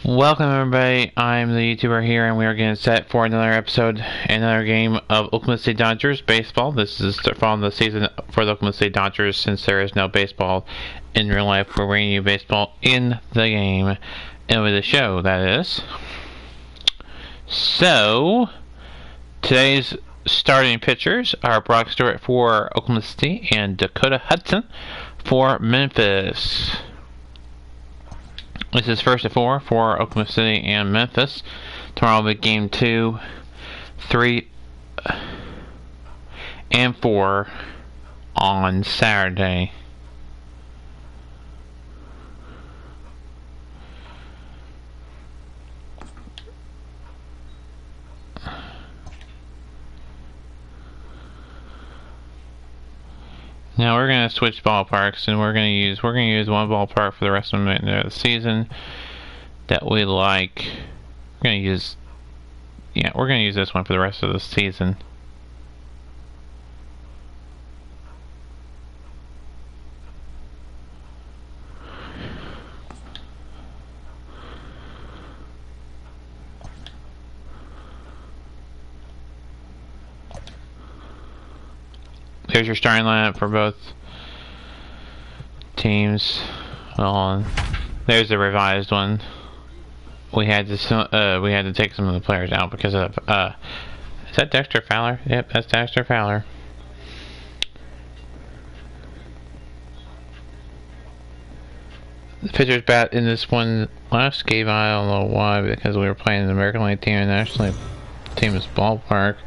Welcome everybody, I'm the YouTuber here and we are getting set for another episode, another game of Oklahoma City Dodgers baseball. This is from the season for the Oklahoma City Dodgers since there is no baseball in real life. We're bringing you baseball in the game, and with the show, that is. So, today's starting pitchers are Brock Stewart for Oklahoma City and Dakota Hudson for Memphis. This is first of four for Oklahoma City and Memphis. Tomorrow will be game 2, 3, and 4 on Saturday. Now we're gonna switch ballparks, and we're gonna use one ballpark for the rest of the season that we like. We're gonna use this one for the rest of the season. Here's your starting lineup for both teams. Well, there's the revised one. We had to take some of the players out because of is that Dexter Fowler? Yep, that's Dexter Fowler. The pitchers bat in this one last game. I don't know why, because we were playing the American League team and the National League team's ballpark.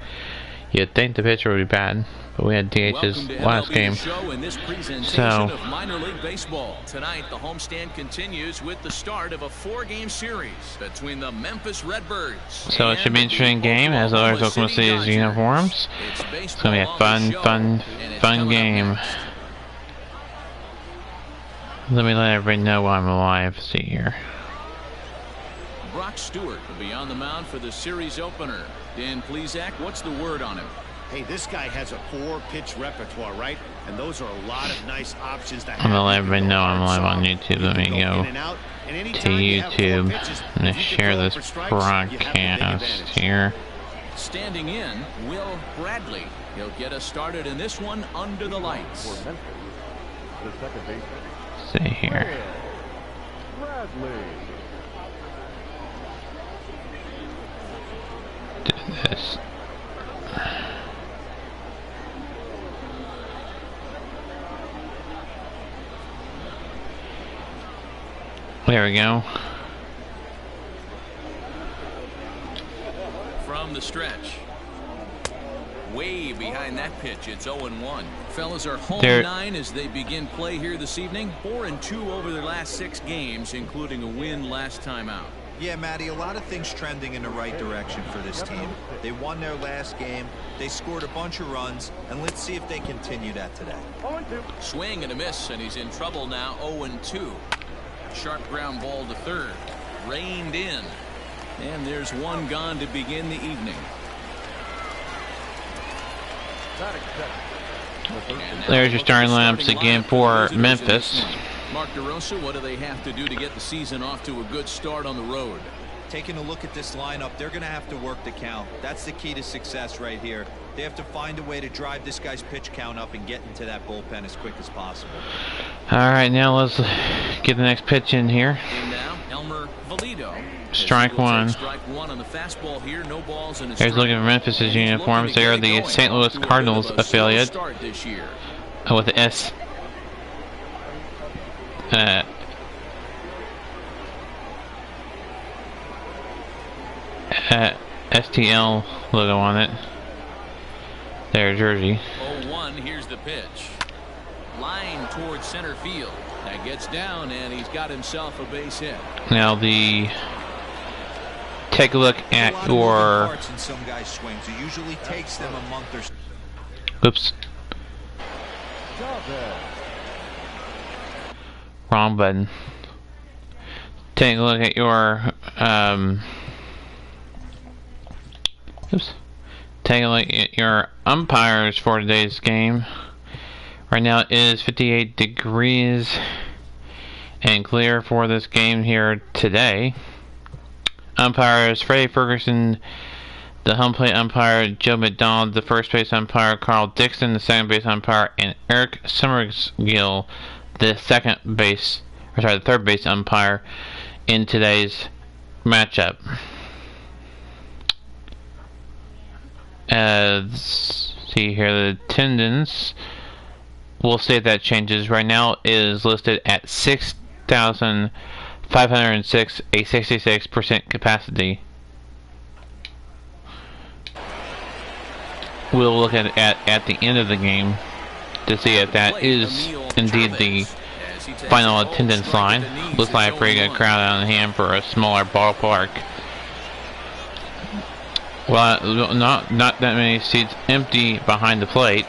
You'd think the pitcher would be batting, but we had DH's last game. So minor league baseball. Tonight the homestand continues with the start of a 4-game series between the Memphis Redbirds. So it should be an interesting game as always. Oklahoma City's uniforms. It's gonna be a fun game. Let everybody know why I'm alive. Let's see here. Brock Stewart will be on the mound for the series opener. Dan Plesac, what's the word on him? Hey, this guy has a 4-pitch repertoire, right? And those are a lot of nice options to have. I'm gonna let everybody know I'm live on YouTube. Let me go to YouTube and share this broadcast here. Standing in, Will Bradley. He'll get us started in this one under the lights. See here. Do this. There we go. From the stretch. Way behind that pitch, it's 0-1. Fellas are home 9 as they begin play here this evening. 4-2 over their last 6 games, including a win last time out. Yeah, Matty, a lot of things trending in the right direction for this team. They won their last game, they scored a bunch of runs, and let's see if they continue that today. Swing and a miss, and he's in trouble now. 0-2. Sharp ground ball to third. Reined in. And there's one gone to begin the evening. There's your starting lineups again for Memphis. Mark DeRosa, what do they have to do to get the season off to a good start on the road? Taking a look at this lineup, they're going to have to work the count. That's the key to success right here. They have to find a way to drive this guy's pitch count up and get into that bullpen as quick as possible. Alright, now let's get the next pitch in here. And now, Elmer Valido. Strike one. Strike one on the fastball here. No balls in his There's looking at Memphis' uniforms. They are the St. Louis Cardinals affiliate with the S. STL logo on it. Their jersey. 0-1, here's the pitch. Line towards center field. That gets down, and he's got himself a base hit. Now take a look at your. Some guys' swings. It usually takes them a month or so. Oops. Wrong button. Take a look at your oops. Take a look at your umpires for today's game. Right now it is 58 degrees and clear for this game here today. Umpires Freddie Ferguson, the home plate umpire Joe McDonald, the first base umpire Carl Dixon, the second base umpire, and Eric Summergill, the third base umpire in today's matchup. See here, the attendance, we'll see if that changes. Right now is listed at 6,506, a 66% capacity. We'll look at the end of the game to see if that is indeed the final attendance line. Looks like a pretty good crowd on hand for a smaller ballpark. Well, not that many seats empty behind the plate.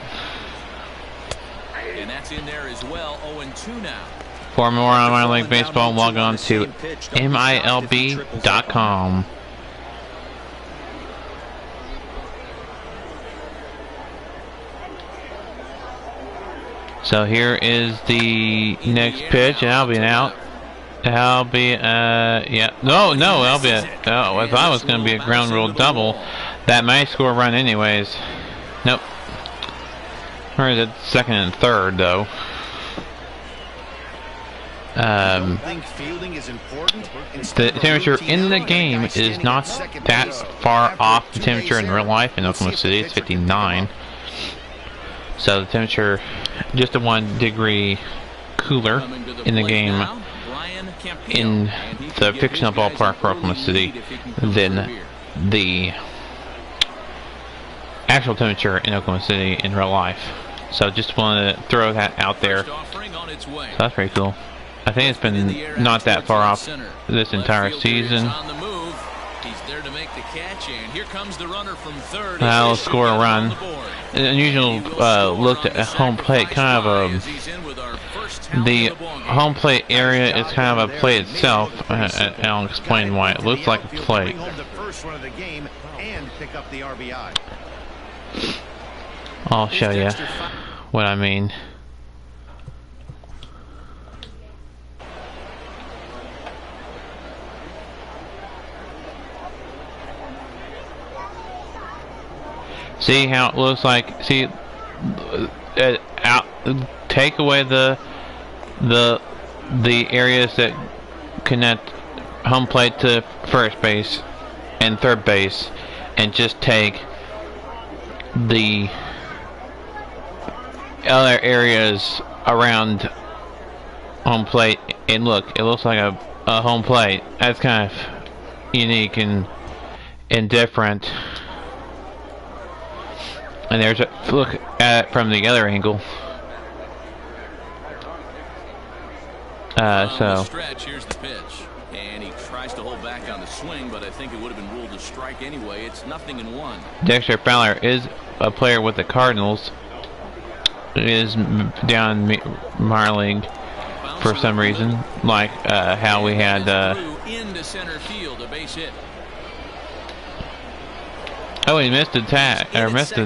And that's in there as well. 0-2 now. For more on minor league baseball, log on to MLB.com. So here is the next pitch, and that'll be an out. That'll be, yeah. No, that'll be I thought it was going to be a ground rule double. That might score a run anyways. Nope. Where is it? Second and third, though. The temperature in the game is not that far off the temperature in real life in Oklahoma City. It's 59. So the temperature just a 1 degree cooler in the game in the fictional ballpark for Oklahoma City than the actual temperature in Oklahoma City in real life. So just wanted to throw that out there. So that's pretty cool. I think it's been not that far off this entire season. That'll score a run. An unusual look at home plate, kind of the home plate area is kind of a plate itself. I'll explain why it looks like a plate. I'll show you what I mean. See how it looks like. See, take away the areas that connect home plate to first base and third base, and just take the other areas around home plate. And look, it looks like a home plate. That's kind of unique and different. And there's a look at it from the other angle. So stretch, here's the pitch. And he tries to hold back on the swing, but I think it would have been ruled a strike anyway. It's 0-1. Dexter Fowler is a player with the Cardinals. Is down in minor league for some reason, like how we had into center field, a base hit. Oh, he missed the tag, or missed the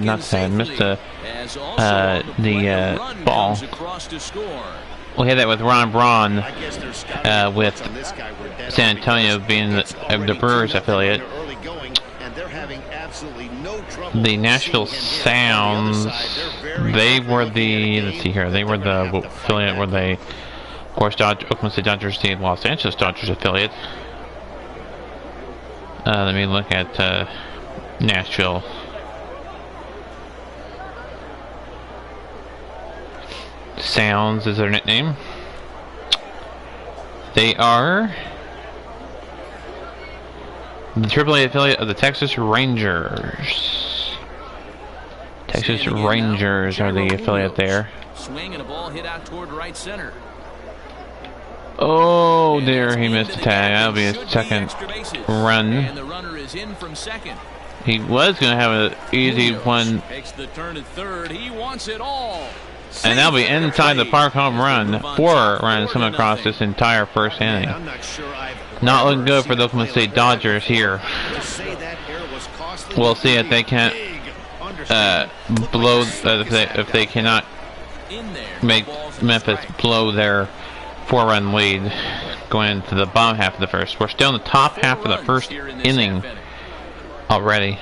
ball. We had that with Ron Braun, with San Antonio being the Brewers affiliate. The Nashville Sounds, they were the, let's see here, they were the affiliate where they, of course, Oklahoma City Dodgers, the Los Angeles Dodgers affiliate. Let me look at Nashville. Sounds is their nickname. They are the AAA affiliate of the Texas Rangers. Texas Rangers are the affiliate there. Swing and a ball hit out toward right center. Oh dear, he missed a tag. That'll be a second run. And the runner is in from second. He was going to have an easy one. Takes the turn at third. He wants it all. And that'll be inside the park home run. 4 runs coming across this entire first inning. Not looking good for the Oklahoma State Dodgers here. We'll see if they can't blow, if they cannot make Memphis blow their 4-run lead going into the bottom half of the first. We're still in the top half of the first inning already.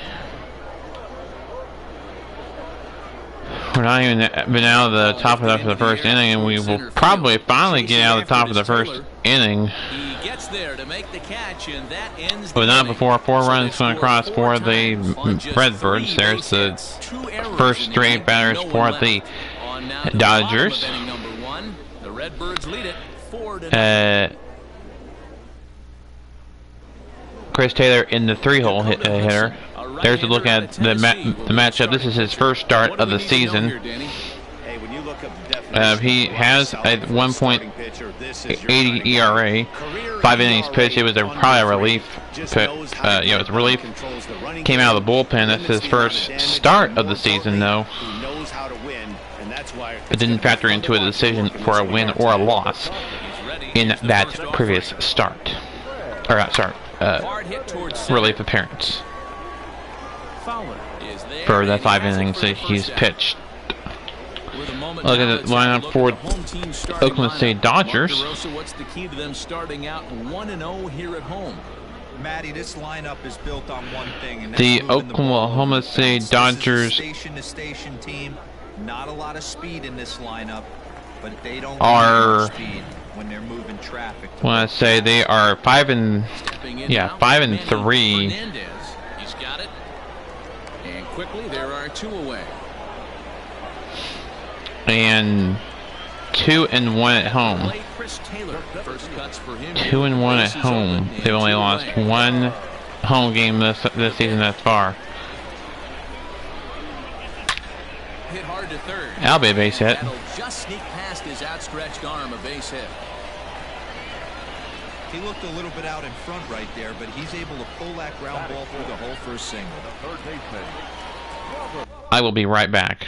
We're not even been out of the top of the first inning, and we will probably finally get out of the top of the first inning. He gets there to make the catch, and that ends But the not inning. before 4 So runs they going scored across 4 for the times on just Redbirds. 3 There's the base hits. 2 errors first in the straight inning, batters no one for left. the On now to the Dodgers. bottom of inning number 1. The Redbirds lead it 4-0. Chris Taylor in the 3-hole hitter. There's a look at the matchup. This is his first start of the season. Hey, when you look up the definition He of has solid a for a starting 1.80 pitcher, this is your kind of guy. ERA. Career 5 innings ERA pitched. It was under probably a 3. relief. Just knows how to It was a relief. controls the running Came out of the game, bullpen. That's his limits the amount of first damage, start and of the more season, though. He knows how to win, and that's why It didn't factor into a decision for a win or a loss in that previous start. Or not start. Hard hit towards center. Relief appearance Is there, for the and 5 has it innings for the that he's first down. pitched. With a moment Look now, at the let's have a lineup look for at the home team starting Oakland State lineup. Dodgers. Mark DeRosa, what's the key to them starting out 1-0 here at home? Matty, this lineup is built on one thing, and that's The moving the ball Oklahoma over the State fence. Dodgers. This is a station-to-station team. Not a lot of speed in this lineup, but they don't Are- need speed when they're moving traffic. I want to say they are 5 and Stepping in yeah, now, 5 and Manny 3. Fernandez. He's got it. And quickly, there are 2 away. And 2 and 1 at home. Play Chris Taylor. First cuts for him. 2 and 1 at home. They've only lost 1 home game this season thus far. Hit hard to third. That'll be a base hit. That'll just sneak past his outstretched arm, a base hit. He looked a little bit out in front right there, but he's able to pull that ground ball through the whole first single. I will be right back.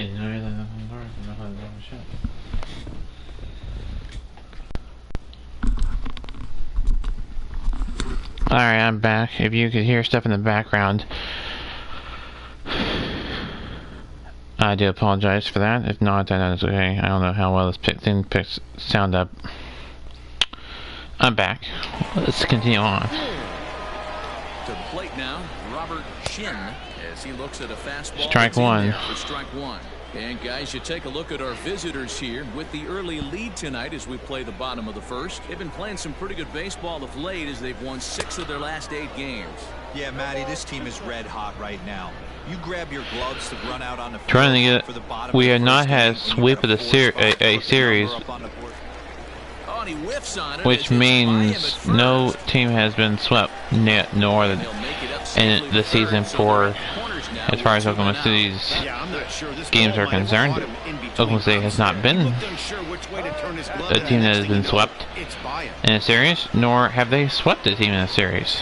didn't know that. Alright, I'm back. If you could hear stuff in the background, I do apologize for that. If not, then it's okay. I don't know how well this thing picks sound up. I'm back. Let's continue on. To the plate now, Robert Shin, as he looks at a fastball. Strike one. For strike one. And guys, you take a look at our visitors here with the early lead tonight as we play the bottom of the first. They've been playing some pretty good baseball of late as they've won 6 of their last 8 games. Yeah, Matty, this team is red hot right now. You grab your gloves to run out on the field. Trying to get. For the bottom We of have the not first had a inning, and you sweep of gotta the force a series, Oh, and he whiffs on it which means no team has been swept nor in the season for, as far as Oklahoma City's games are concerned. Oklahoma City has not been a team that has been swept in a series, nor have they swept a team in a series.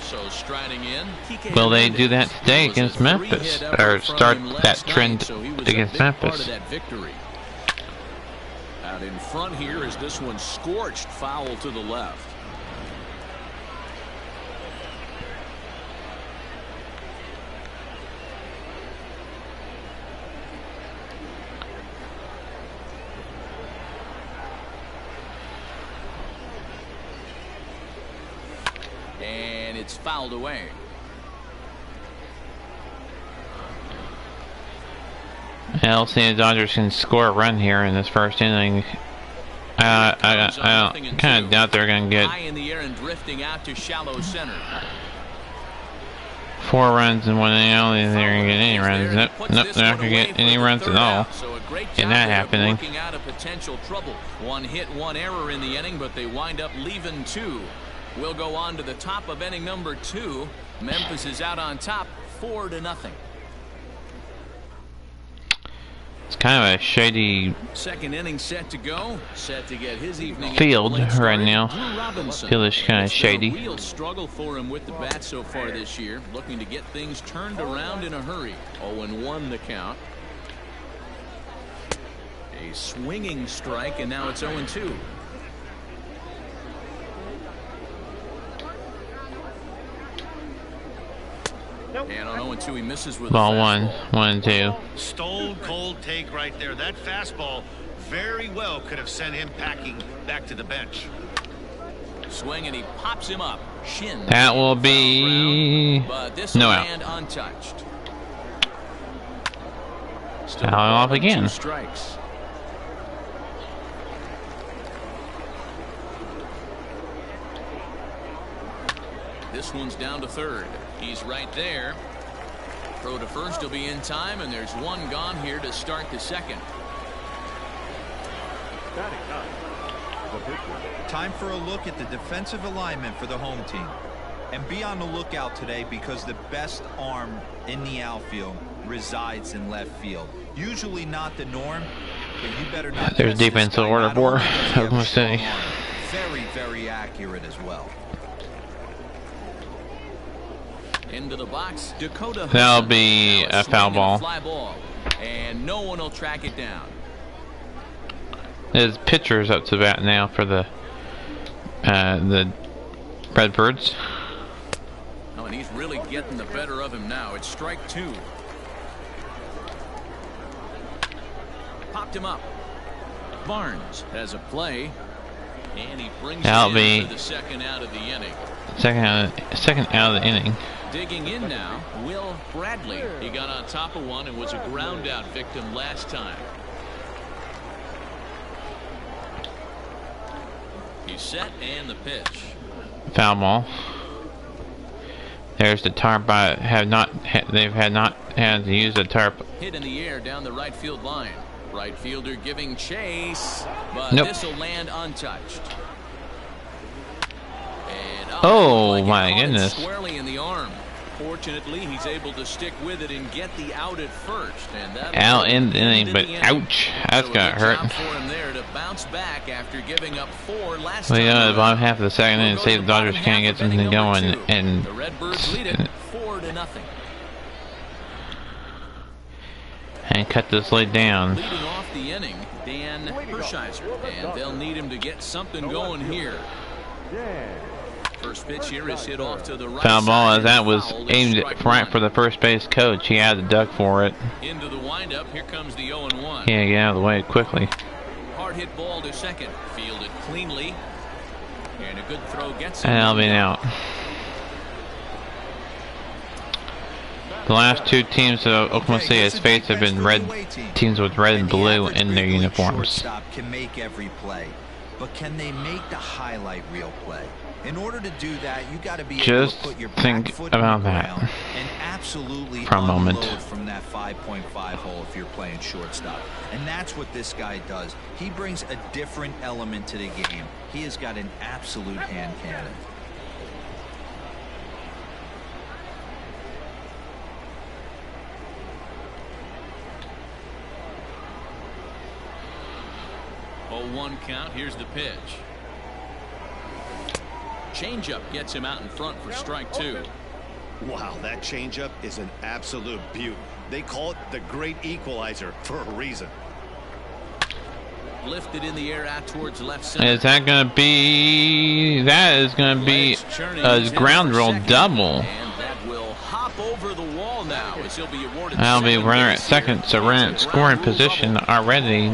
So striding in, Will they do that today against Memphis, or start that trend against Memphis? Out in front here is this one scorched foul to the left. And it's fouled away. I'll see the Dodgers can score a run here in this first inning. I kind of doubt they're going to get High in the air and drifting out to shallow center. 4 runs in 1 inning. I don't think they're going to get any runs. Nope, they're not going to get any runs at all. In that happening. Out of potential trouble. 1 hit, 1 error in the inning, but they wind up leaving 2. We'll go on to the top of inning number 2. Memphis is out on top, 4-0. It's kind of a shady second inning set to go. Set to get his evening field right now. Field is kind of shady. Real struggle for him with the bat so far this year. Looking to get things turned around in a hurry. 0-1 the count. A swinging strike, and now it's 0-2. And on 0-2, he misses with ball a 1-2. Stone cold take right there. That fastball very well could have sent him packing back to the bench. Swing, and he pops him up. Shin. That will be no out. Untouched. Foul off again. 2 strikes. This one's down to third. He's right there. Throw to first will be in time, and there's 1 gone here to start the second. Time for a look at the defensive alignment for the home team. And be on the lookout today because the best arm in the outfield resides in left field. Usually not the norm, but you better not. There's defensive order for Oklahoma City. Very, very accurate as well. Into the box, Dakota. That'll be a foul ball. Fly ball. And no one will track it down. His pitcher's up to bat now for the Redbirds. Oh, and he's really getting the better of him now. It's strike 2. Popped him up. Barnes has a play, and he brings it in for the second out of the inning. Second out of the inning. Digging in now, Will Bradley. He got on top of one and was a ground out victim last time. He's set, and the pitch. Foul ball. There's the tarp. They've not had to use the tarp. Hit in the air down the right field line. Right fielder giving chase, but nope. This will land untouched. And oh my goodness! Squarely in the arm. Fortunately, he's able to stick with it and get the out at first. And out in the inning, but ouch! That's gonna hurt. For him there to bounce back after giving up 4 last time. Well, the bottom half of the second inning, say the Dodgers can't get something going, and the Redbirds lead it 4-0. and cut this lead down. Leading off the inning, Dan Hershiser, and they'll need him to get something going here. First pitch here is hit off to the right. Foul ball, as side, that was foul, aimed right for the first base coach. He had to duck for it. Into the windup, here comes the 0-1. Can't get out of the way quickly. Hard hit ball to second, fielded cleanly, and a good throw gets him. And that'll be an out. The last two teams that Oklahoma City has faced have been teams with red and blue in their uniforms. Can make every play, but can they make the highlight reel play? In order to do that, you got to be able to put your back foot about that and absolutely for a moment unload from that 5.5 hole if you're playing shortstop. And that's what this guy does. He brings a different element to the game. He has got an absolute hand cannon. Oh, 1 count. Here's the pitch. Changeup gets him out in front for strike 2. Wow, that changeup is an absolute beaut. They call it the great equalizer for a reason. Lifted in the air out towards left center. Is that going to be... That is going to be a ground roll double. And that will hop over the wall now as he'll be awarded. That'll be runner at second, so runner at scoring position already.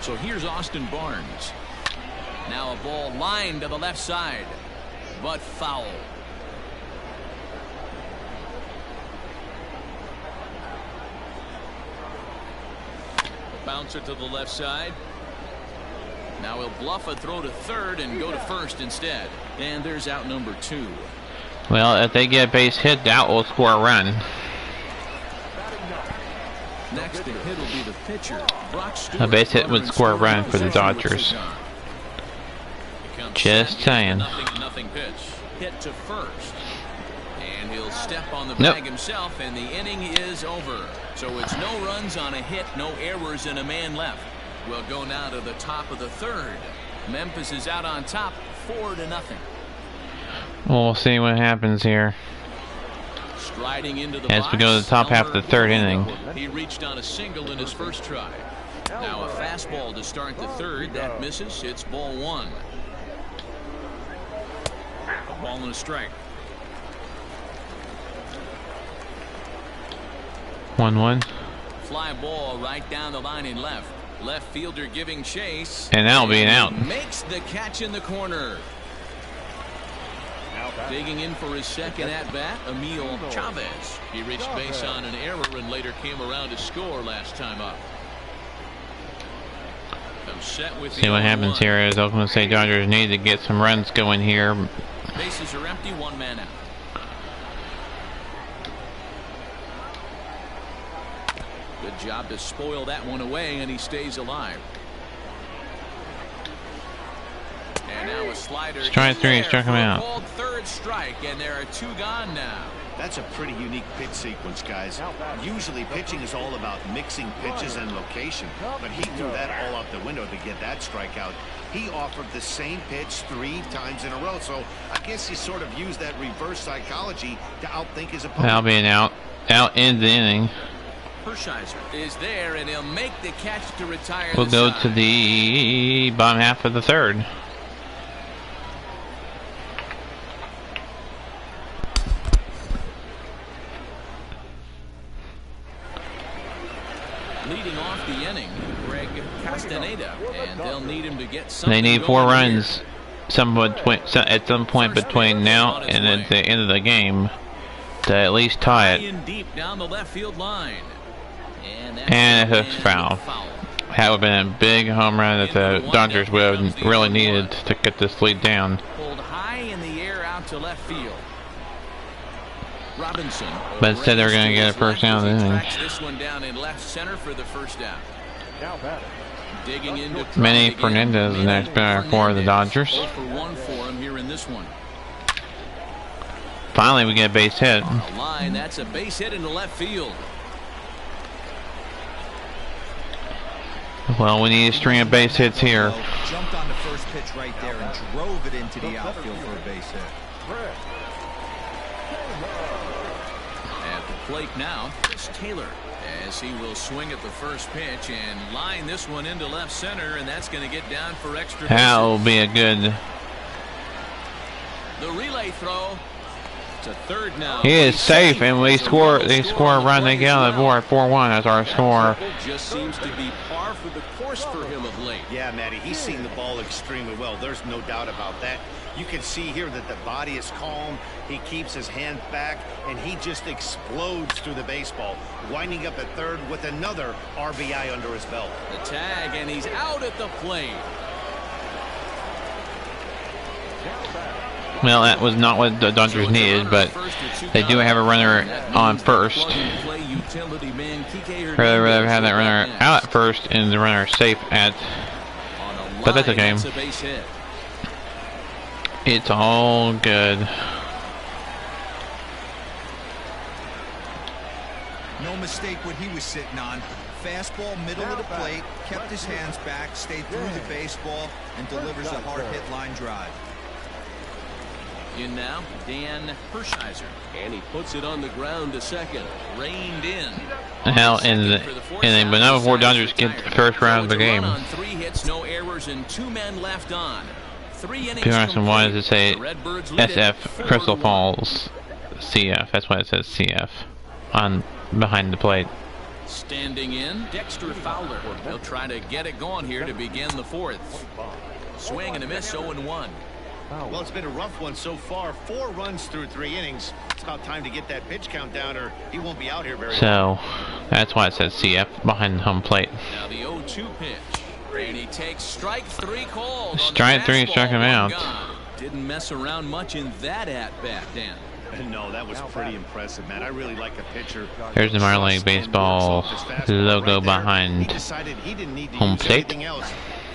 So here's Austin Barnes. Now a ball lined to the left side, but foul. A bouncer to the left side. Now he'll bluff a throw to third and go to first instead. And there's out number 2. Well, if they get a base hit, that will score a run. Next to hit will be the pitcher. A base hit would score a run for the Dodgers. Just saying. Nothing pitch. Hit to first. And he'll step on the bag himself, and the inning is over. So it's no runs on a hit, no errors, and a man left. We'll go now to the top of the third. Memphis is out on top, 4-0. We'll see what happens here. Striding into the as we go to the top half of the third inning. He reached on a single in his first try. Now a fastball to start the third. That misses. It's ball 1. A ball and a strike. 1-1. Fly ball right down the line in left. Left fielder giving chase. And that'll be an out. Makes the catch in the corner. Digging in for his second at-bat, Emil Chavez. He reached base on an error and later came around to score last time up. See what happens here as Oklahoma State Dodgers need to get some runs going here. Bases are empty, 1 man out. Good job to spoil that one away, and he stays alive. And now a slider. Strike 3, struck him out. Called third strike, and there are 2 gone now. That's a pretty unique pitch sequence, guys. Usually pitching is all about mixing pitches and location, but he threw that all out the window to get that strikeout. He offered the same pitch 3 times in a row, so I guess he sort of used that reverse psychology to outthink his opponent. That'll be an out. Out in the inning. Hershiser is there, and he'll make the catch to retire. We'll go to the bottom half of the third. Leading off the inning, Greg Castaneda, and they'll need him to get something. They need 4 runs at some point between now and at the end of the game to at least tie it. Deep down the left field line. And it's a foul. That would have been a big home run that the Dodgers would have really needed to get this lead down. Pulled high in the air out to left field. Robinson, but instead they're going to get a first down in the inning. This one down in left center for the first down. Digging into Manny Fernandez is the next batter for the Dodgers. 0 for 1 for him here in this one. Finally, we get a base hit. On the line, that's a base hit into left field. Well, we need a string of base hits here. Jumped on the first pitch right there and drove it into the outfield for a base hit. At the plate now is Taylor, as he will swing at the first pitch and line this one into left center, and that's going to get down for extra. That'll be a good. The relay throw to third now. He is safe, and we score. They score a run. They get on the board. 4-1 as our score. Just seems to be par for the course for him of late. Yeah, Matty, he's seen the ball extremely well. There's no doubt about that. You can see here that the body is calm. He keeps his hand back, and he just explodes through the baseball, winding up at third with another RBI under his belt. The tag, and he's out at the plate. Well, that was not what the Dodgers needed, but they do have a runner on first. Rather have that runner out at first and the runner safe at. But that's okay. It's all good. No mistake what he was sitting on. Fastball, middle of the plate, kept his hands back, stayed through the baseball, and delivers a hard hit line drive. In now, Dan Hershiser, and he puts it on the ground to second. Reined in. Hell, but not before Dodgers get the first round of the game. On 3 hits, no errors, and 2 men left on. 3 innings. Why does it say SF Crystal Falls CF? That's why it says CF on behind the plate. Standing in, Dexter Fowler. He'll try to get it going here to begin the 4th. Swing and a miss, 0-1. Well, it's been a rough one so far. 4 runs through 3 innings. It's about time to get that pitch count down, or he won't be out here very long. So that's why it says CF behind the home plate. Now the 0-2 pitch, and he takes strike 3 called. Strike 3 struck him out. Didn't mess around much in that at bat, Dan. No, that was pretty impressive, man. I really like the pitcher. There's the minor league baseball logo behind home plate.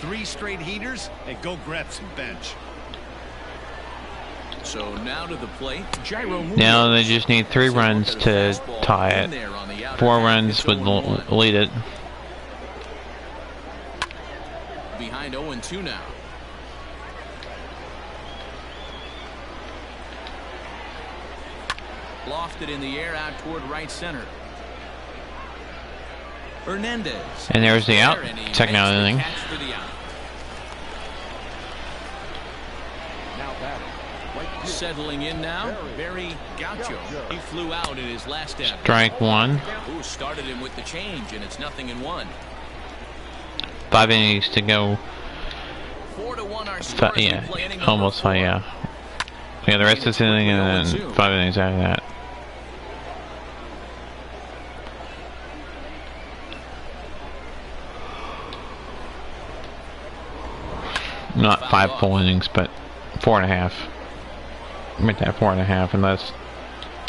3 straight heaters, and go grab some bench. So now to the plate, Now they just need 3 runs to tie it. 4 runs would lead it. Behind 0-2 now. Lofted in the air out toward right center. Hernandez. And there's the out. Second out inning. Settling in now, Barry Gaucho. He flew out in his last at. Strike 1. Who started him with the change, and it's 0-1. 5 innings to go. 4-1 our score. Yeah, almost 5. Yeah. Yeah, the rest of this inning and then 5 innings after that. Not 5 full innings, but 4.5. Make that 4.5, unless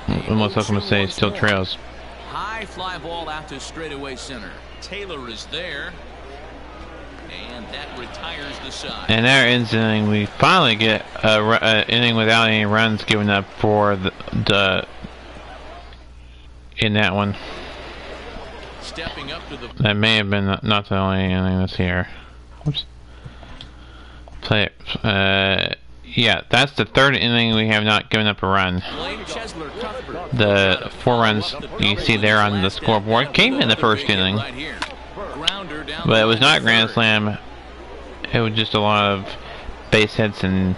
Oklahoma State still trails. High fly ball out to straightaway center. Taylor is there, and that retires the side. And there ends the inning. We finally get an inning without any runs given up for the in that one. Stepping up to the. That may have been not the only inning this year. Oops. Play it. Yeah, that's the 3rd inning we have not given up a run. The 4 runs you see there on the scoreboard came in the 1st inning. But it was not a grand slam. It was just a lot of base hits and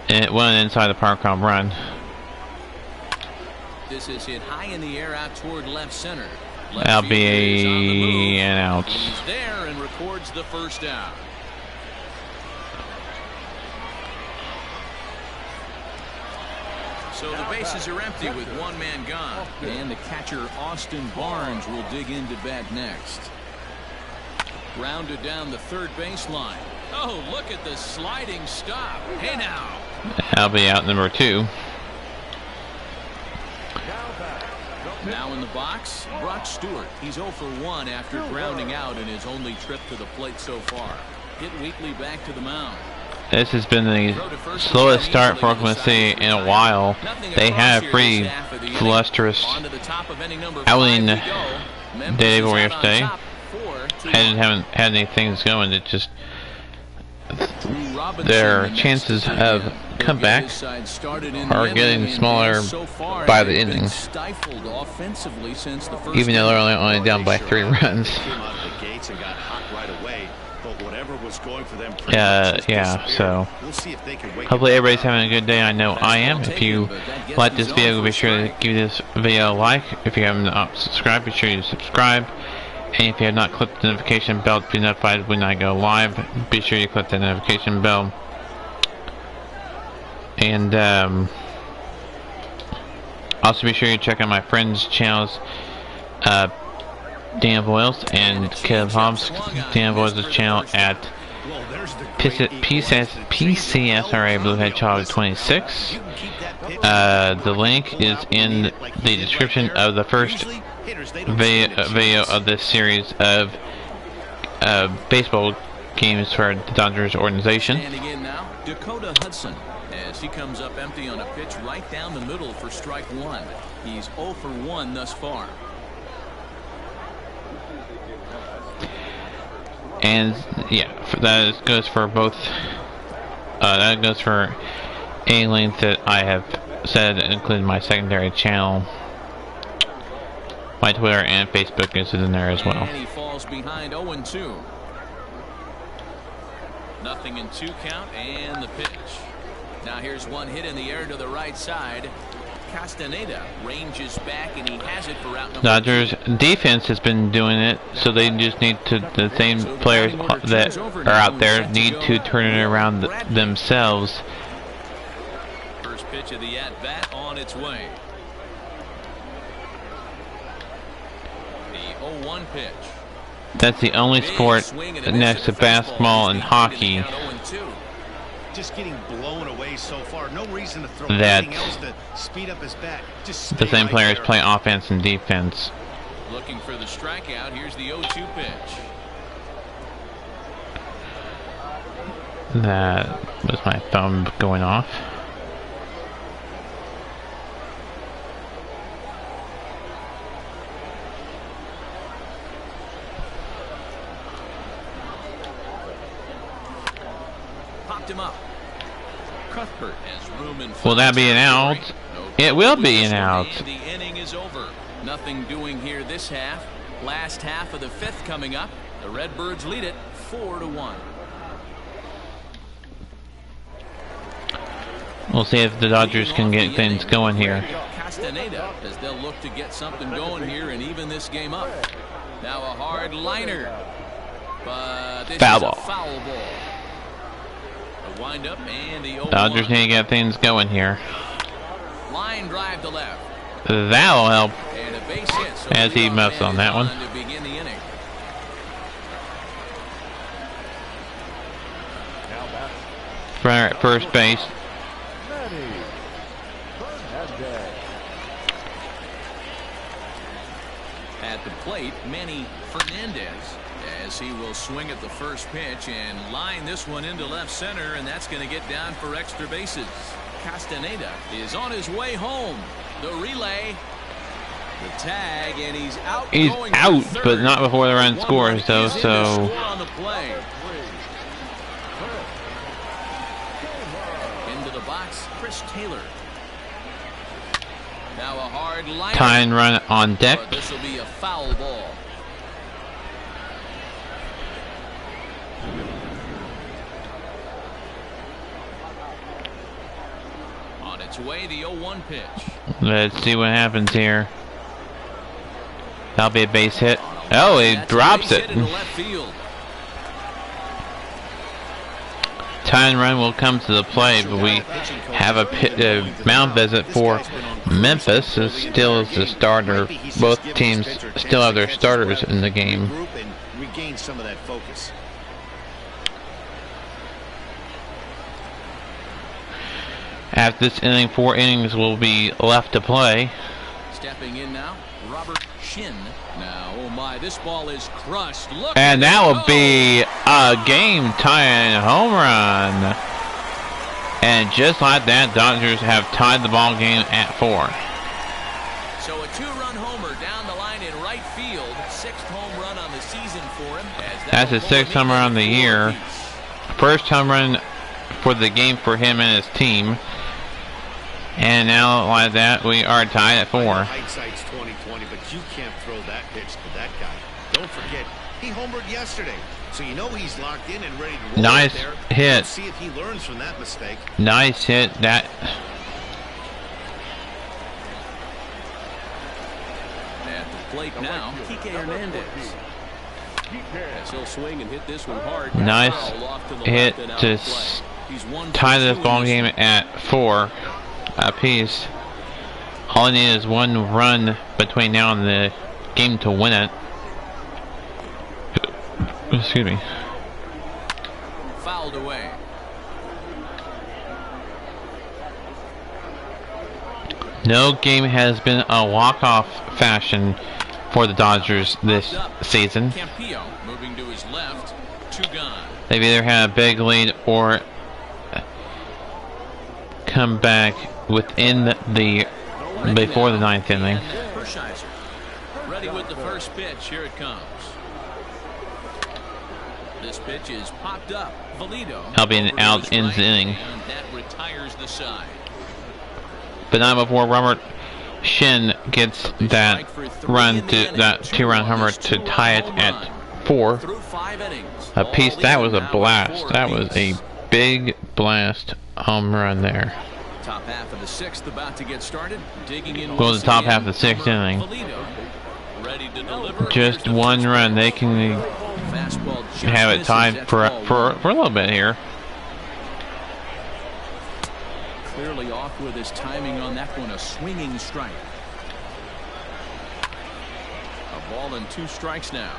it went inside the park home run. This is hit high in the air out toward left center. That'll be an out. He's there and records the first out. So the bases are empty with 1 man gone. And the catcher, Austin Barnes, will dig into bat next. Grounded down the 3rd baseline. Oh, look at the sliding stop. Hey now. That'll be out number 2. Now in the box, Brock Stewart. He's 0 for 1 after grounding out in his only trip to the plate so far. Hit weakly back to the mound. This has been the slowest start for Oklahoma City in a while. They had a pretty lustrous outing the day before yesterday. Haven't had any things going. It just their chances of comeback are getting smaller by the innings, even though they're only down by 3 runs. Yeah, so hopefully everybody's having a good day. I know I am. If you like this video, be sure to give this video a like. If you haven't subscribed, be sure to subscribe. And if you have not clicked the notification bell to be notified when I go live, be sure you click the notification bell. And also be sure you check out my friends' channels, Dan Boyles and Caleb Hobbs. Dan Boyles' channel at PCSRA Blue Hedgehog 26. The link is in the description of the first video of this series of baseball games for the Dodgers organization. Dakota Hudson, as he comes up empty on a pitch right down the middle for strike 1. He's 0 for 1 thus far. And yeah, that goes for both. That goes for any link that I have said, including my secondary channel. My Twitter and Facebook is in there as well. And he falls behind 0-2. Nothing in 2 count, and the pitch. Now here's one hit in the air to the right side. Castaneda ranges back, and he has it for out number 2. Dodgers defense has been doing it, so they just need to, the same players that are out there need to turn it around themselves. First pitch of the at-bat on its way. The 0-1 pitch. That's the only sport next to basketball and hockey just getting blown away so far. No reason to throw that anything else to speed up his bat. Just the same right players there. play offense and defense. Looking for the strikeout. Here's the 0-2 pitch. That was my thumb going off. Popped him up. Cuthbert has room in. Will that be an out? It will be an out. The inning is over. Nothing doing here this half. Last half of the 5th coming up. The Redbirds lead it 4-1. We'll see if the Dodgers can get things going here. Castaneda, as they'll look to get something going here and even this game up. Now a hard liner, but this Foul is a ball. foul ball. A wind up and the 0-1. Dodgers need to get things going here. Line drive to left. That'll help. And a base hit. So As he missed on that one. To begin the inning. Runner at first base. At the plate, Manny Fernandez, as he will swing at the first pitch and line this one into left center, and that's going to get down for extra bases. Castaneda is on his way home. The relay, the tag, and he's out. He's out, but not before the run scores, though. So on the play. Into the box, Chris Taylor. Now a hard line. tying run on deck. This will be a foul ball. On its way, the 0-1 pitch. Let's see what happens here. That'll be a base hit. Oh, he drops it. Into left field. Tying run will come to the play, but we have a mound visit for Memphis. Is still is the starter. Both teams still have their starters in the game. Regain some of that focus. After this inning, 4 innings will be left to play. Stepping in now, Robert Shin. Now, oh my, this ball is crushed. Look, And that will be a game-tying home run. And just like that, Dodgers have tied the ball game at 4. So a 2-run homer down the line in right field. 6th home run on the season for him. That's his 6th home run of the year. First home run for the game for him and his team. And now, like that, we are tied at 4. Hindsight's 20/20, but you can't throw that pitch to that guy. Don't forget, he homered yesterday, so you know he's locked in and ready to roll. Nice there. hit. Let's see if he learns from that mistake. Nice hit. That. At the plate now, Kike Hernandez. As he'll swing and hit this one hard. Nice hit to tie this ball game at 4 apiece. All I need is 1 run between now and the game to win it. Excuse me. Fouled away. No game has been a walk-off fashion for the Dodgers this season. Campillo moving to his left. 2 gone. They've either had a big lead or come back within the before the 9th inning. Hershiser ready with the first pitch. Here it comes. This pitch is popped up. Valido. That'll be an out in the inning. And that retires the side. But not before Robert Shin gets that run to that 2-run homer to tie it at 4 apiece. That was a blast. That was a big blast home run there. Top half of the 6th about to get started. Digging in. Well, the top half of the 6th inning. Ready to deliver. Just 1 run. They can have it tied for a little bit here. Clearly off with his timing on that one. A swinging strike. A ball and 2 strikes now.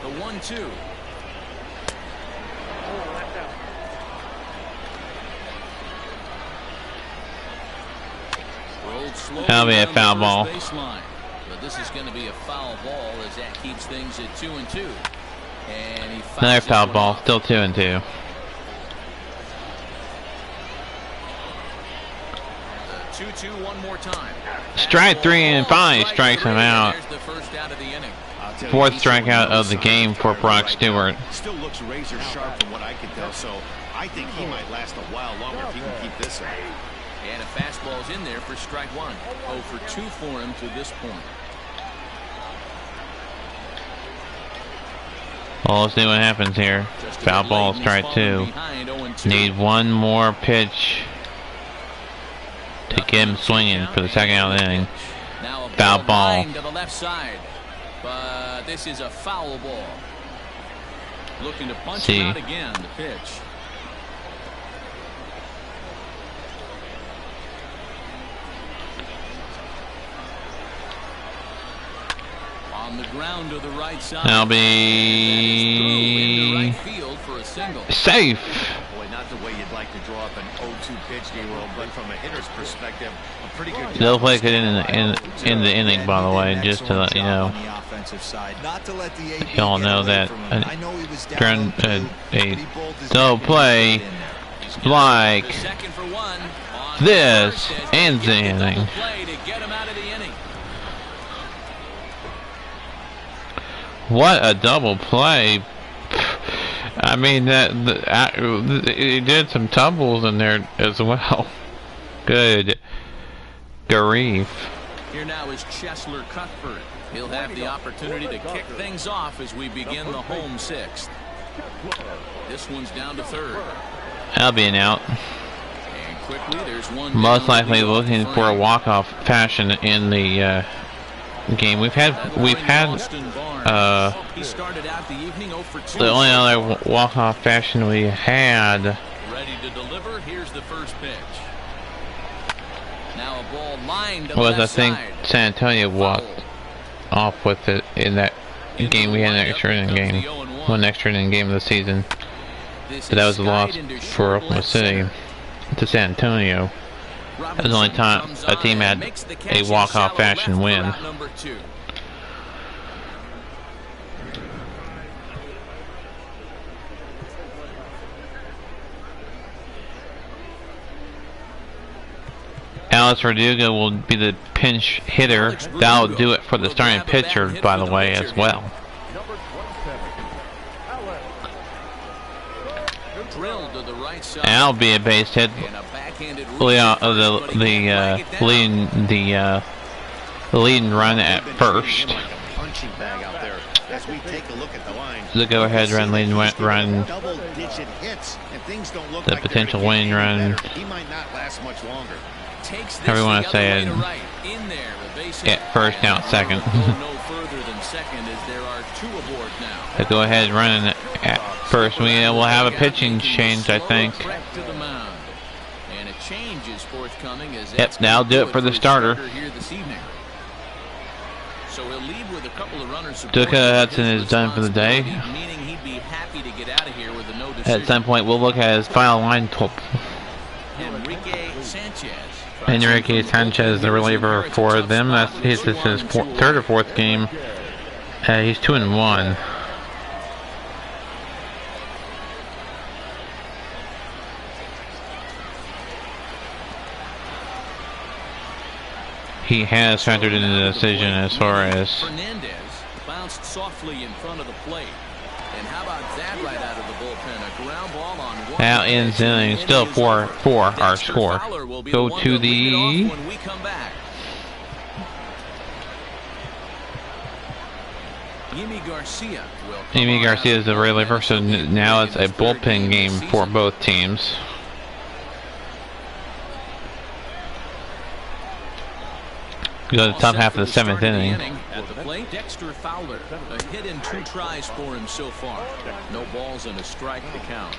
The 1-2. That'll be a foul ball. But this is going to be a foul ball as that keeps things at 2-2. And he another foul ball. Still 2-2. 2-2 one more time. Strike 3 and 5 strikes him out. There's the first out of the inning. 4th strikeout of the game for Brock Stewart. Still looks razor sharp from what I can tell, so I think he might last a while longer if he can keep this up. And a fastball's in there for strike 1. 0 for 2 for him to this point. Well, let's see what happens here. Foul ball, strike 2. Need 1 more pitch to get him swinging for the 2nd out of the inning. Foul ball. To the left side, but this is a foul ball. Looking to punch him out again. The pitch. On the ground to the right side. That'll be safe. Boy, not the way you'd like to draw up an 0-2 pitch, D-roll, but from a hitter's perspective, a pretty good. They'll play it in the inning, by the way, just to let you know. Y'all know that during a double play like this ends the inning. What a double play. I mean, he did some tumbles in there as well. Good grief. Here now is Cheslor Cuthbert. He'll have the opportunity to kick things off as we begin the home 6th. This one's down to 3rd. That'll be an out. And quickly, there's one. Most likely looking for a walk-off fashion in the game. We've had he started out the evening 0 for 2. the only other walk-off fashion we had. Ready to deliver. Here's the first pitch. Now a ball lined to Was left I think side. San Antonio walked off with it in that game. We had an extra inning game, 1 extra inning game of the season. But that was a loss for Oklahoma City to San Antonio. That was the only time a team had a walk-off fashion win. Alex Verdugo will be the pinch hitter. That'll do it for the starting pitcher, by the way, as well. right side. And that'll be a base hit. And a backhanded The leading run at first. Like a punching bag out there as we take a look at the line. The go-ahead run, leading run. Double-digit hits, and things don't look The like potential they're winning run. better. He might not last much longer. Takes this However you want the to say other it. way to right. In there, the base hit. At first, now at second. Go no further than second as there are 2 aboard now. The go-ahead run at first. We will have a pitching change, I think. Trek to the mound. And a change is forthcoming as Yep, that'll do it for the starter. Here this evening. So he'll leave with a couple of runners. Dakota Hudson is done for the day. Meaning he'd be happy to get out of here with a no decision. At some point, we'll look at his final line. Enrique Sanchez, the reliever for them. That's his third or fourth game. He's 2-1. He has factored in the decision as far as Fernandez bounced softly in front of the plate. And how about that right out of the bullpen? A ground ball on one. now ends inning. Still 4-4 our score. Go to the when we come back. Yimi Garcia will come Amy on Garcia out. is the reliever, so now it's a bullpen game for both teams. Go to the top half of the 7th inning. At the plate, Dexter Fowler. A hit in 2 tries for him so far. No balls and a strike to count.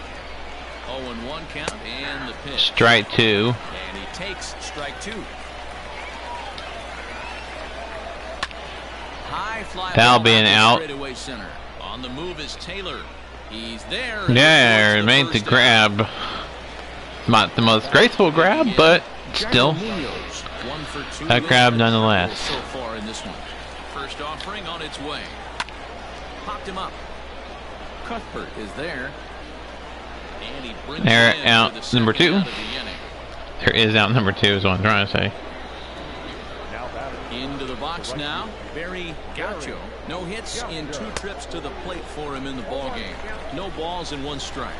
0-1 count and the pitch. Strike 2. And he takes strike 2. High fly. That'll ball be an out. straightaway center. On the move is Taylor. He's there. There, made the grab. Not the most graceful grab, but still a grab nonetheless. So far in this one. First offering on its way. Popped him up. Cuthbert is there. And he brings There, it in out for the number second 2. out of the inning. There is out number 2 is what I'm trying to say. Into the box now, Barry Gaucho. No hits in 2 trips to the plate for him in the ballgame. No balls and 1 strike.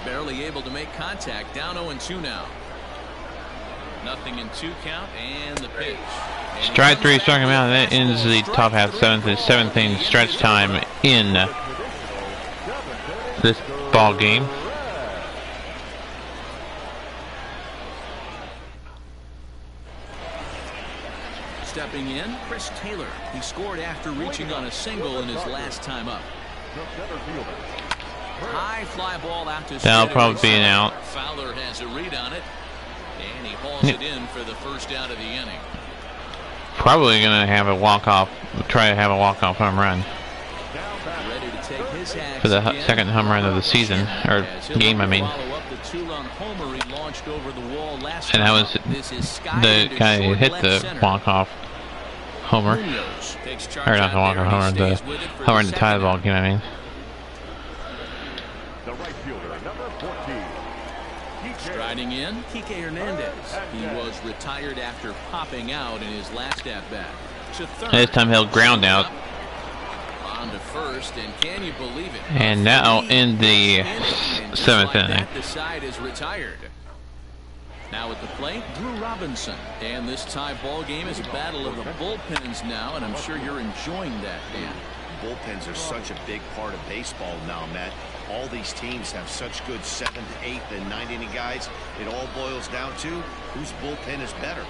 Barely able to make contact. Down 0-2 now. Nothing in 2 count and the pitch. And Strike 3 struck him out, and that ends the top half 7th and 7th inning stretch time in this ball game. Stepping in, Chris Taylor. He scored after reaching on a single in his last time up. High fly ball out to That'll probably be an out. Fowler has a read on it, and he hauls it in for the first out of the inning. Probably gonna have a walk-off, try to have a walk-off home run Ready to take his hacks for the again. second home run of the season, or As he'll game, I mean. follow up the 2-run homer he launched over the wall last And that time. was This is Sky the into guy who short hit left the center. walk-off homer. Munoz takes charge Or not the out walk-off there, and homer, he the stays with it for homer in the tie second ball out. game, I mean. The right fielder, number 14. Striding in, Kike Hernandez. He was retired after popping out in his last at-bat. To third. This time he'll ground out. On to first, and can you believe it? And now in the And just 7th like inning. that, the side is retired. Now at the plate, Drew Robinson. And this tie ball game is a battle of the bullpens now, and I'm sure you're enjoying that, Dan. Bullpens are such a big part of baseball now, Matt. All these teams have such good 7th, 8th, and 9th inning guys. It all boils down to whose bullpen is better.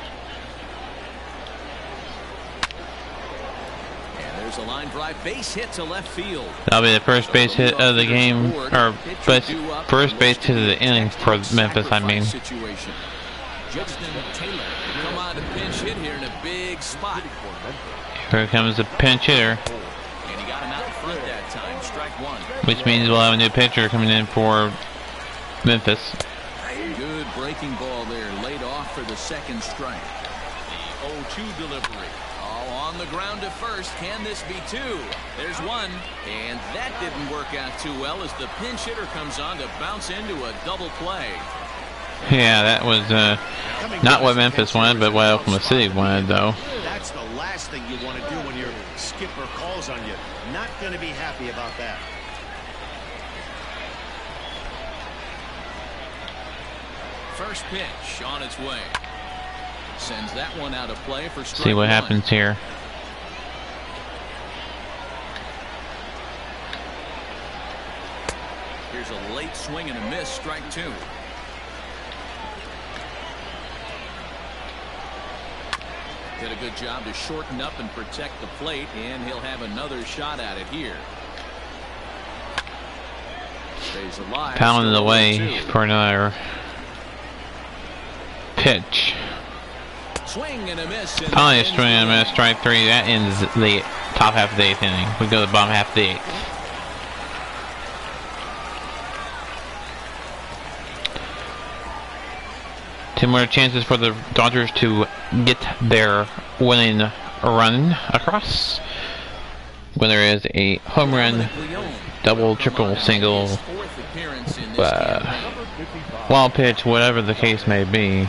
And there's a line drive base hit to left field. That'll be the first base hit of the game, or first base hit of the inning for Memphis, I mean. Situation. Justin Taylor come on to pinch hit here in a big spot. Here comes the pinch hitter, And he got him out in front that time. Strike 1. which means we'll have a new pitcher coming in for Memphis. Good breaking ball there, laid off for the second strike. The 0-2 delivery. All on the ground to first. Can this be 2? There's 1. And that didn't work out too well as the pinch hitter comes on to bounce into a double play. Yeah, that was not what Memphis wanted, but what Oklahoma City wanted, though. That's the last thing you want to do when your skipper calls on you. Not going to be happy about that. First pitch on its way. Sends that one out of play for strike See what one. happens here. Here's a late swing and a miss, strike two. Did a good job to shorten up and protect the plate, and he'll have another shot at it here. Stays alive. Pounding still away 0-2. for another pitch. Swing and a miss. Finally, a swing and a miss, strike three. That ends the top half of the 8th inning. We go to the bottom half of the 8th. Two more chances for the Dodgers to get their winning run across. Whether it is a home run, double, triple, single, wild pitch, whatever the case may be.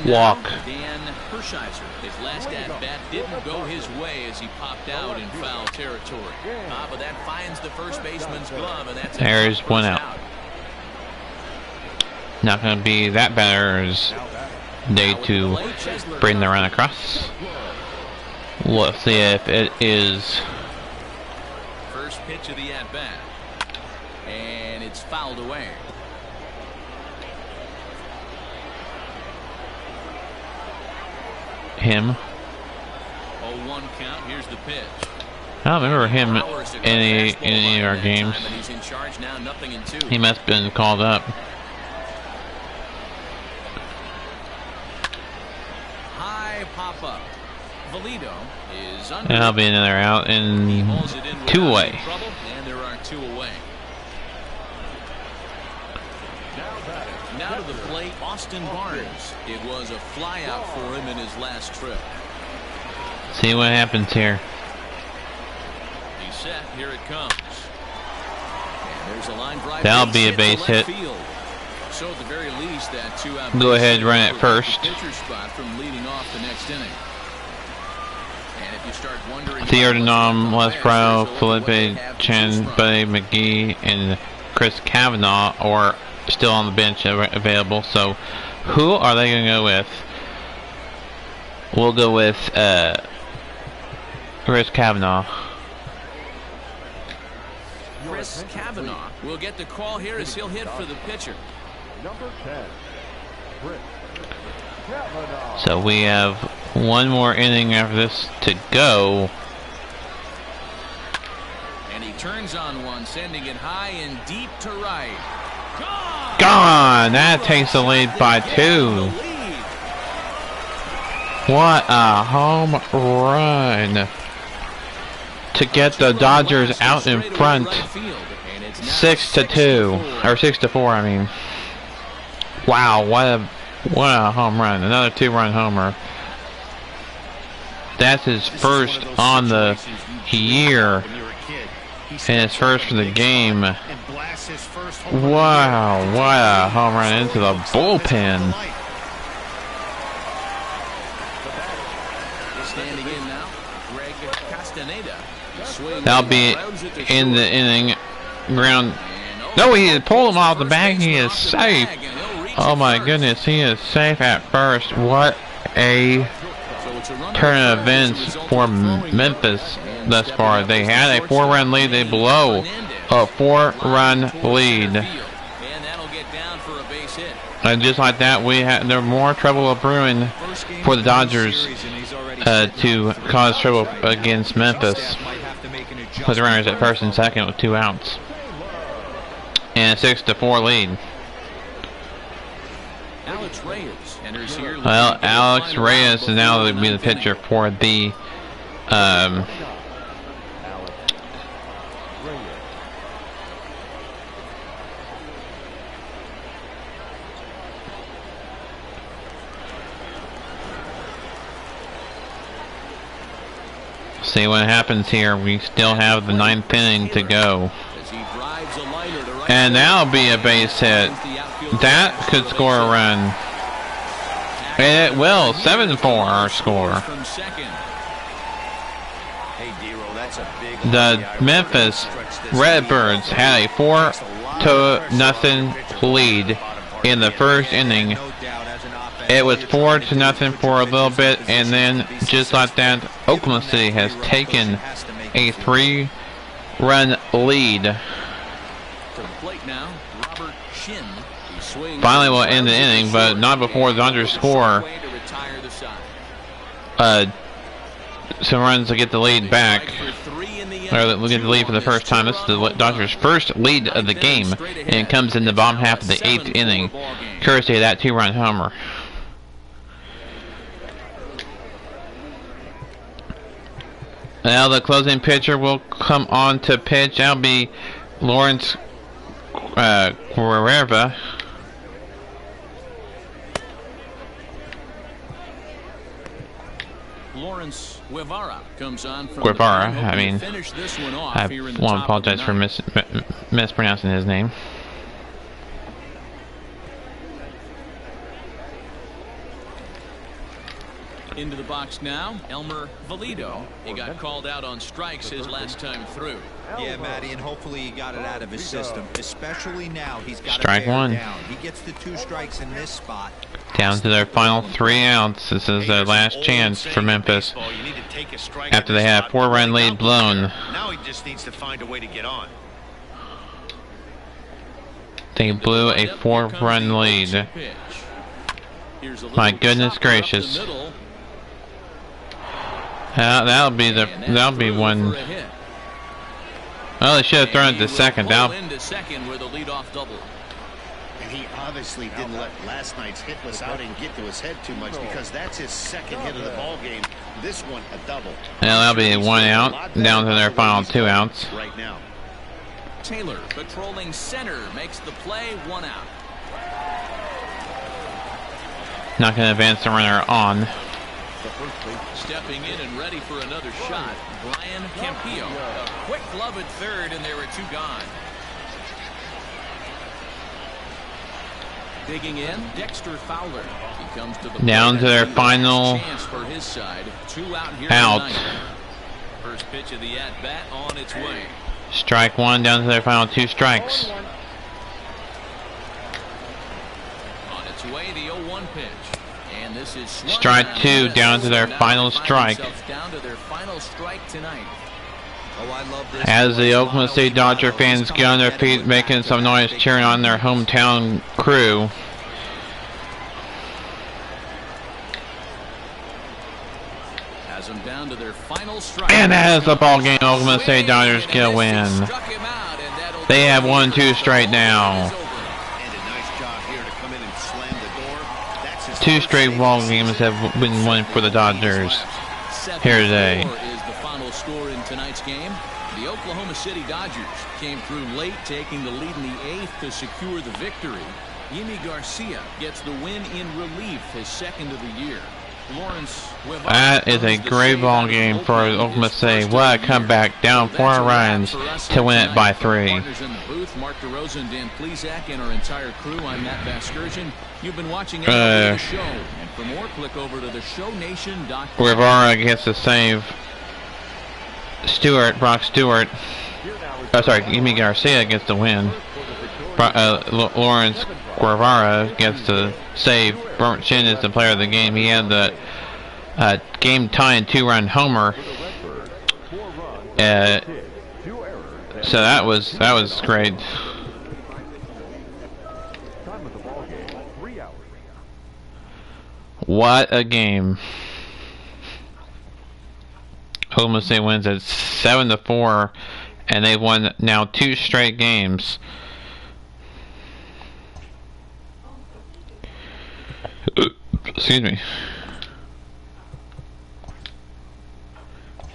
Walk. Dan Hershiser. His last at-bat didn't go his way as he popped out in foul territory. But that finds the first baseman's glove, and that's There's one out. Not going to be that batter's day to bring the run across. Let's see if it is. First pitch of the at-bat. And it's fouled away. Him. 0-1 count. Here's the pitch. I don't remember him in any of our games. He's in charge now, 0-2. He must have been called up. High pop-up. Valido is under. And that'll be another out and 2 away. Trouble, and there are 2 away. Now to the plate, Austin Barnes. It was a flyout for him in his last trip. See what happens here. He's set. Here it comes. And there's a line drive. That'll be a base hit. Field. So at the very least, that 2-out. Go ahead, run it first. Pitcher spot from leading off the next inning. And if you start wondering, Theodonum, Lesbro, Felipe, Chen, Buddy, McGee, and Chris Kavanaugh are still on the bench available. So who are they going to go with? We'll go with Chris Kavanaugh. Chris Kavanaugh will get the call here as he'll hit for the pitcher. Number 10, Chris Kavanaugh. So we have one more inning after this to go. And he turns on one, sending it high and deep to right. Gone! That takes the lead by 2. What a home run to get the Dodgers out in front. 6-2 or 6-4. I mean, wow! What a home run! Another 2-run homer. That's his first on the year, and his first for the game. Wow! What a home run into the bullpen. Standing in now, Greg Castaneda. That'll be in the inning. Ground. No, he pulled him off the bag. He is safe. Oh my goodness, he is safe at first. What a turn of events for Memphis thus far. They had a 4-run lead. They blow a 4-run lead. And just like that, there more trouble brewing for the Dodgers to cause trouble against Memphis. With runners at first and second with 2 outs. And a 6-4 lead. Well, Alex Reyes is now going to be the pitcher for the see what happens here. We still have the 9th inning to go. And that'll be a base hit. That could score a run. And it will. 7-4 our score. The Memphis Redbirds had a 4-0 lead in the first inning. It was 4-0 for a little bit, and then just like that, Oklahoma City has taken a 3-run lead. Finally will end the inning, but not before the Dodgers score some runs to get the lead back. Or we'll get the lead for the first time. This is the Dodgers' first lead of the game, and it comes in the bottom half of the 8th inning, courtesy of that 2-run homer. Now the closing pitcher will come on to pitch. That'll be Lawrence Guerrera. Lawrence Guevara comes on from Guevara, I mean, I want to apologize for mispronouncing his name. Into the box now, Elmer Valido. He got called out on strikes his last time through. Yeah, Matty, and hopefully he got it out of his system. Especially now, he's got strike one. Down. He gets the 2 strikes in this spot. Down to their final 3 outs. This is their last chance for Memphis after they have a 4-run lead blown. Now he just needs to find a way to get on. They blew a 4-run lead. My goodness gracious. That'll be one. Oh, they should have thrown it to second. Now. And he obviously didn't let last night's hitless outing get to his head too much, because that's his second hit of the ball game. This one a double. Now that'll be 1 out, down to their final 2 outs. Right now. Taylor patrolling center makes the play, 1 out. Not going to advance the runner on. Stepping in and ready for another shot, Brian Campillo. A quick glove at third, and there were 2 gone. Digging in, Dexter Fowler. He comes to the down to their final chance for his side. 2 out here out. tonight. First pitch of the at-bat on its way. Strike 1, down to their final 2 strikes. On its way, the 0-1 pitch. And this is strike 2, down to their final strike. Down to their final strike tonight. Oh, I love this. As the Oklahoma City Dodger fans get on their feet, making some noise, cheering on their hometown crew. Has them down to their final strike. And as the ball game, Oklahoma City Dodgers get a win. They have won 2 straight now. 2 straight ball games have been won for the Dodgers here today. Is the final score in tonight's game. The Oklahoma City Dodgers came through late, taking the lead in the 8th to secure the victory. Yimi Garcia gets the win in relief, his 2nd of the year. That is a great ball game for Oklahoma City. What a comeback, down 4 runs to win it by 3. Mark DeRosa and Dan Plezak and our entire crew. I'm Matt Vasgersian. You've been watching the show, and for more, click over to theshownation.com. Guevara gets to save Brock Stewart. Oh, sorry, Yimi Garcia gets the win. Lawrence Guevara gets to save. Burnt Chin is the player of the game. He had the game-tying 2-run homer. So that was great. What a game! Oklahoma City wins at 7-4, and they've won now 2 straight games. Excuse me.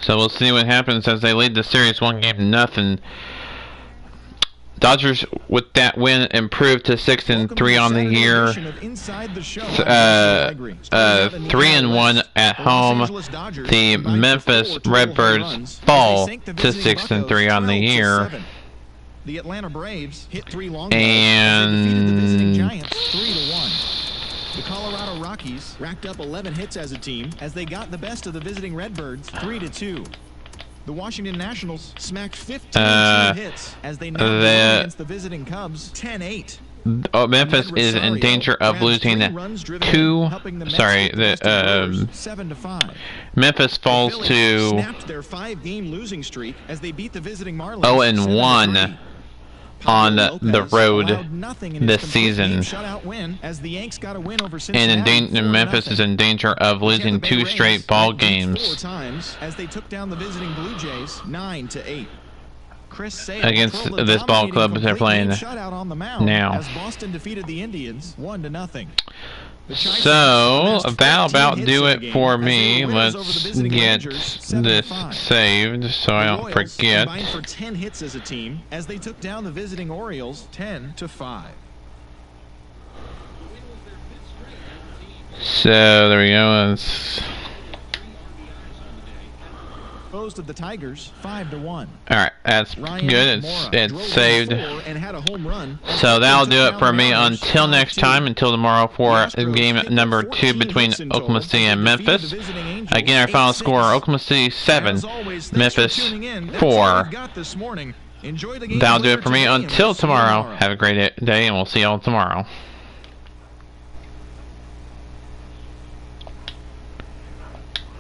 So we'll see what happens as they lead the series 1-0. Dodgers, with that win, improved to 6-3 on the year. 3-1 at home. The Memphis Redbirds fall to 6-3 on the year. The Atlanta Braves hit 3 long and defeated the visiting Giants 3-1. The Colorado Rockies racked up 11 hits as a team as they got the best of the visiting Redbirds 3-2. The Washington Nationals smacked 15 hits as they now win against the visiting Cubs 10-8. Memphis is in danger of losing 7-5. Memphis falls to snapped their 5-game losing streak as they beat the visiting Marlins 0-1 on the road this season. And Memphis is in danger of losing 2 straight ball games as they took down the visiting Blue Jays 9-8. against this ball club they're playing now. As Boston defeated the Indians 1-0. So that'll about do it for me. Let's get this saved so I don't forget. Combined for 10 hits as a team as they took down the visiting Orioles 10-5. So there we go. Opposed of the Tigers 5-1. Alright, that's good. It's saved. And had a home run. So that'll do it for me until next time, until tomorrow for game number 2 between Oklahoma City and Memphis. Again, our final score, Oklahoma City 7, Memphis 4. That'll do it for me until tomorrow. Have a great day, and we'll see y'all tomorrow.